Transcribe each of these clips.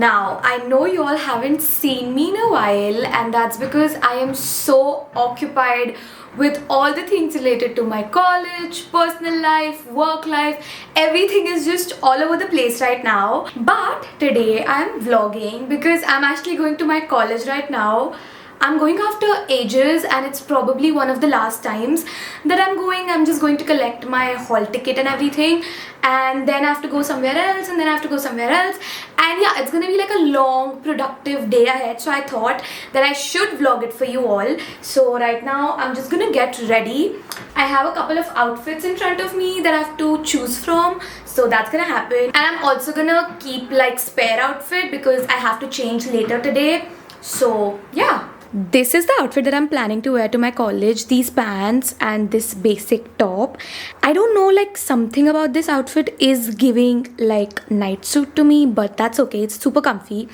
Now, I know you all haven't seen me in a while, and that's because I am so occupied with all the things related to my college, personal life, work life. Everything is just all over the place right now. But today I'm vlogging because I'm actually going to my college right now. I'm going after ages and it's probably one of the last times that I'm going. I'm just going to collect my hall ticket and everything, and then I have to go somewhere else, and then I have to go somewhere else, and yeah, it's gonna be like a long productive day ahead. So I thought that I should vlog it for you all. So right now I'm just gonna get ready. I have a couple of outfits in front of me that I have to choose from, so that's gonna happen. And I'm also gonna keep like spare outfit because I have to change later today. So yeah, this is the outfit that I'm planning to wear to my college. These pants and this basic top. I don't know, like something about this outfit is giving like night suit to me, but that's okay. It's super comfy.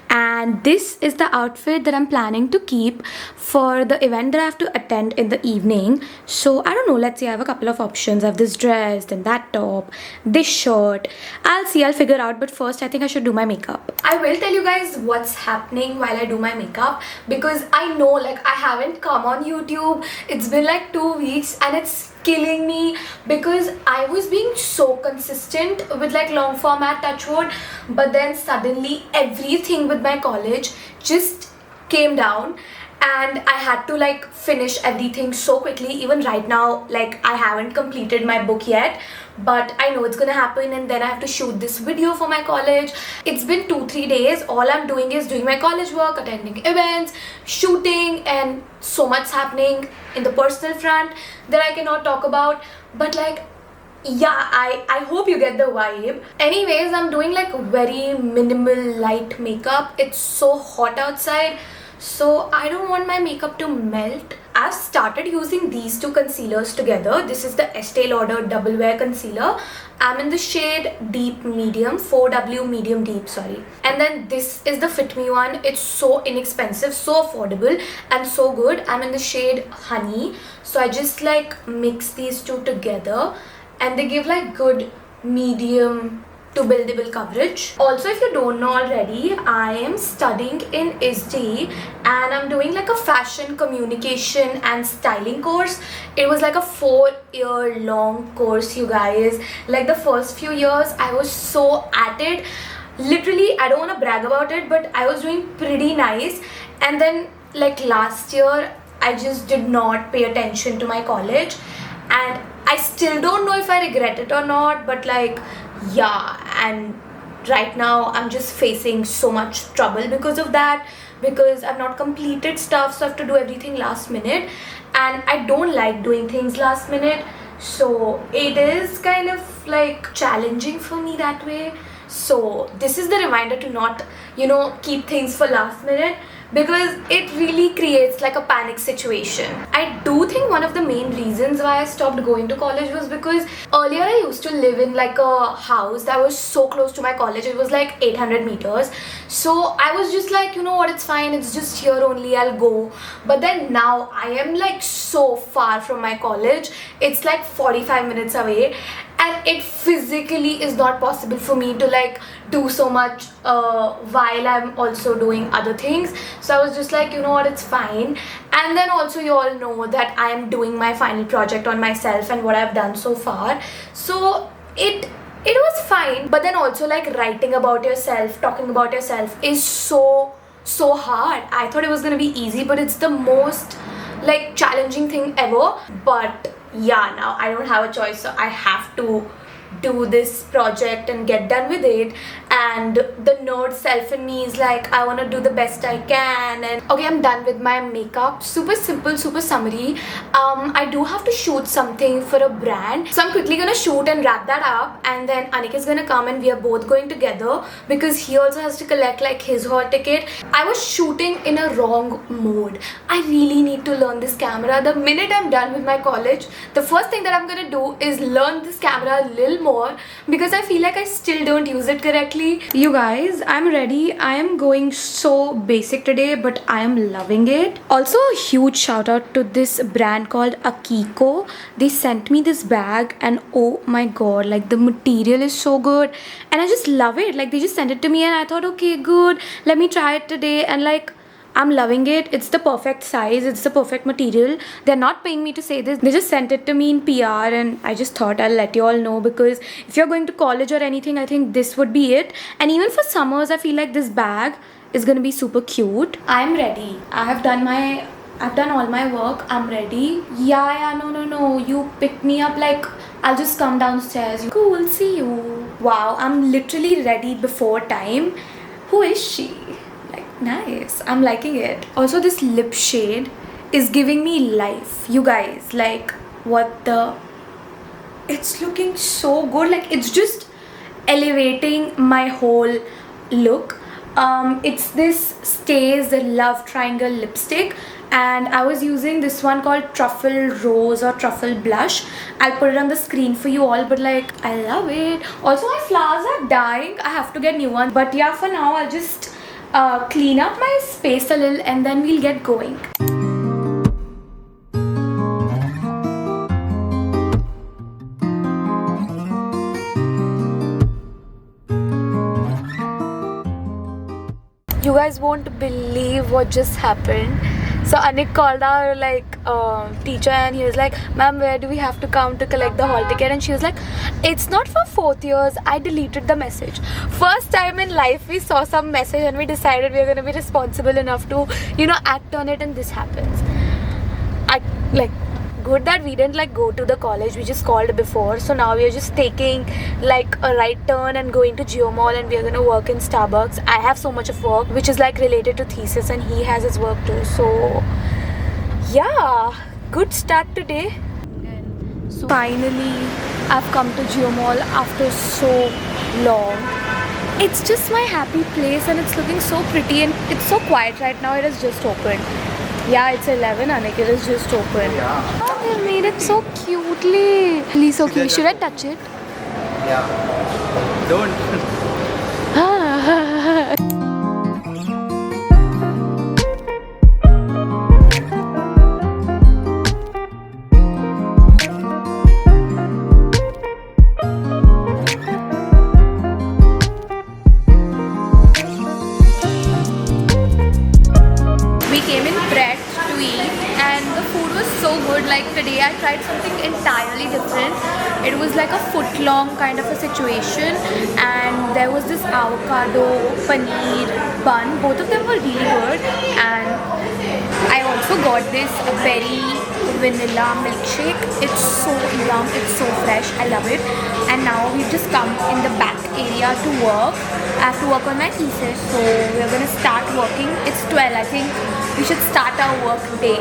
And this is the outfit that I'm planning to keep for the event that I have to attend in the evening. So I don't know, let's see. I have a couple of options. I have this dress, then that top, this shirt. I'll see, I'll figure out, but first I think I should do my makeup. I will tell you guys what's happening while I do my makeup, because I know like I haven't come on YouTube. It's been like 2 weeks and it's killing me because I was being so consistent with like long format touchwood, but then suddenly everything with my college just came down and I had to like finish everything so quickly. Even right now, like I haven't completed my book yet, but I know it's gonna happen, and then I have to shoot this video for my college. It's been 2-3 days. All I'm doing is doing my college work, attending events, shooting, and so much happening in the personal front that I cannot talk about. But like, yeah, I hope you get the vibe. Anyways, I'm doing like very minimal light makeup. It's so hot outside, so I don't want my makeup to melt. I've started using these two concealers together. This is the Estee Lauder Double Wear Concealer. I'm in the shade Deep Medium, 4W Medium Deep, sorry. And then this is the Fit Me one. It's so inexpensive, so affordable, and so good. I'm in the shade Honey. So I just like mix these two together, and they give like good medium to buildable coverage. Also, if you don't know already, I am studying in ISD and I'm doing like a fashion communication and styling course. It was like a 4-year long course, you guys. Like the first few years I was so at it. Literally, I don't want to brag about it, but I was doing pretty nice. And then like last year I just did not pay attention to my college, and I still don't know if I regret it or not, but like, yeah. And right now I'm just facing so much trouble because of that, because I've not completed stuff, so I have to do everything last minute, and I don't like doing things last minute. So it is kind of like challenging for me that way. So this is the reminder to not, keep things for last minute, because it really creates like a panic situation. I do think one of the main reasons why I stopped going to college was because earlier I used to live in like a house that was so close to my college. It was like 800 meters. So I was just like, you know what, it's fine, it's just here only, I'll go. But then now I am like so far from my college. It's like 45 minutes away, and it physically is not possible for me to like do so much while I'm also doing other things. So I was just like, you know what, it's fine. And then also you all know that I am doing my final project on myself and what I've done so far. So it was fine. But then also like writing about yourself, talking about yourself is so hard. I thought it was gonna be easy, but it's the most like challenging thing ever. But yeah, now I don't have a choice, so I have to do this project and get done with it. And the nerd self in me is like, I want to do the best I can. And okay, I'm done with my makeup. Super simple, super summary. I do have to shoot something for a brand, so I'm quickly gonna shoot and wrap that up, and then Anik is gonna come and we are both going together because he also has to collect like his hall ticket. I was shooting in a wrong mode. I really need to learn this camera. The minute I'm done with my college, the first thing that I'm gonna do is learn this camera a little more, because I feel like I still don't use it correctly. Exactly. You guys, I'm ready. I am going so basic today, but I am loving it. Also, a huge shout out to this brand called Akiko. They sent me this bag, and oh my god, like the material is so good, and I just love it. Like they just sent it to me, and I thought, okay, good, let me try it today, and like I'm loving it. It's the perfect size. It's the perfect material. They're not paying me to say this. They just sent it to me in PR, and I just thought I'll let you all know, because if you're going to college or anything, I think this would be it. And even for summers, I feel like this bag is gonna be super cute. I'm ready. I've done all my work. I'm ready. Yeah, no. You picked me up, like I'll just come downstairs. Cool, see you. Wow, I'm literally ready before time. Who is she? Nice, I'm liking it. Also, this lip shade is giving me life. You guys, like, what the? It's looking so good. Like, it's just elevating my whole look. It's this Stays Love Triangle lipstick, and I was using this one called Truffle Rose or Truffle Blush. I'll put it on the screen for you all, but like, I love it. Also, my flowers are dying. I have to get new ones. But yeah, for now, I'll just clean up my space a little, and then we'll get going. You guys won't believe what just happened. So Anik called our teacher, and he was like, "Ma'am, where do we have to come to collect the hall ticket?" And she was like, "It's not for 4th years." I deleted the message. First time in life we saw some message and we decided we are going to be responsible enough to, act on it, and this happens. Good that we didn't go to the college. We just called before. So now we are just taking a right turn and going to Geo Mall, and we are going to work in Starbucks. I have so much of work which is related to thesis, and he has his work too. So yeah, good start today. So finally I've come to Geo Mall after so long. It's just my happy place, and it's looking so pretty, and it's so quiet right now. It has just opened. Yeah, it's 11, Anik. It is just open. Yeah. Oh, they made it so cutely. Please, okay. Should I touch it? Yeah. Don't. We came in Pret to eat, and the food was so good. Like today I tried something entirely different. It was like a foot-long kind of a situation, and there was this avocado paneer bun. Both of them were really good, and I also got this berry vanilla milkshake. It's so yum, it's so fresh, I love it. And now we've just come in the back area to work. I have to work on my thesis, so we're gonna start working. It's 12, I think we should start our work day.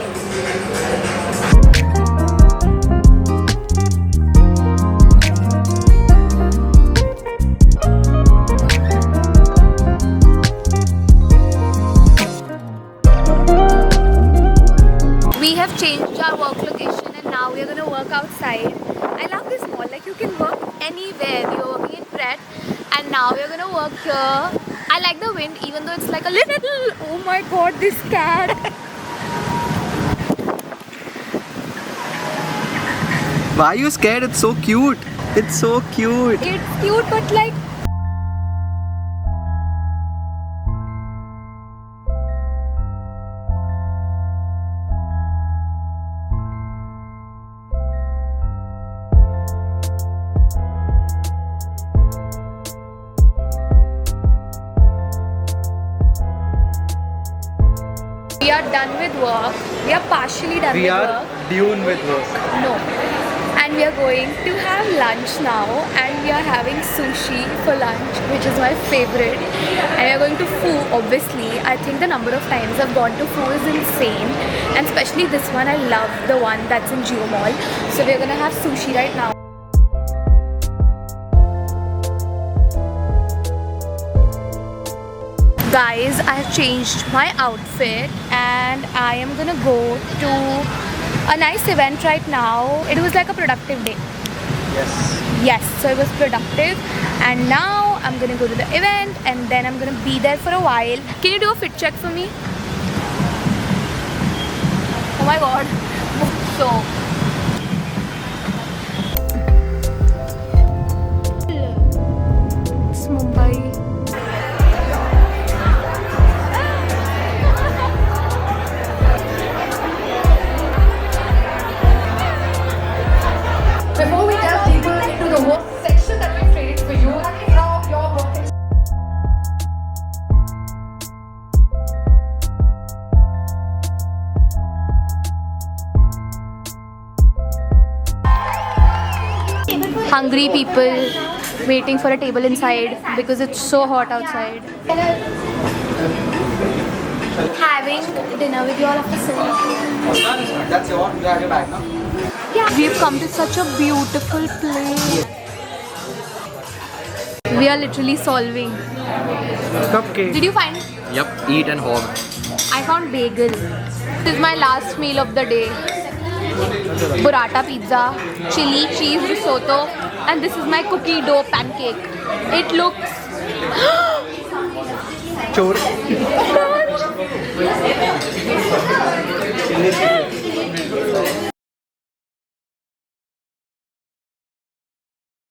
We have changed our work location, and now we are gonna work outside. I love this mall, you can work anywhere. We were working in Pret, and now we are gonna work here. I like the wind, even though it's a little. Oh my god, this cat! Why are you scared? It's so cute. It's so cute. It's cute, but we are done with work. We are partially done with work. done with work. No. And we are going to have lunch now, and we are having sushi for lunch, which is my favorite. And we are going to Foo, obviously. I think the number of times I've gone to Foo is insane, and especially this one. I love the one that's in Geo Mall. So we are gonna have sushi right now. Guys, I have changed my outfit, and I am gonna go to a nice event right now. It was like a productive day. Yes. Yes, so it was productive, and now I'm gonna go to the event and then I'm gonna be there for a while. Can you do a fit check for me? Oh my god. So it's Mumbai. Before we delve deeper into the work section that we've created for you, now your work is Hungry people waiting for a table inside because it's so hot outside. Having dinner with you all after so long. That's your one. You have your bag now. Yeah. We've come to such a beautiful place. We are literally solving. Cupcake. Did you find? Yep. Eat and hog. I found bagel. This is my last meal of the day. Burrata pizza, chili cheese risotto, and this is my cookie dough pancake. It looks Chor.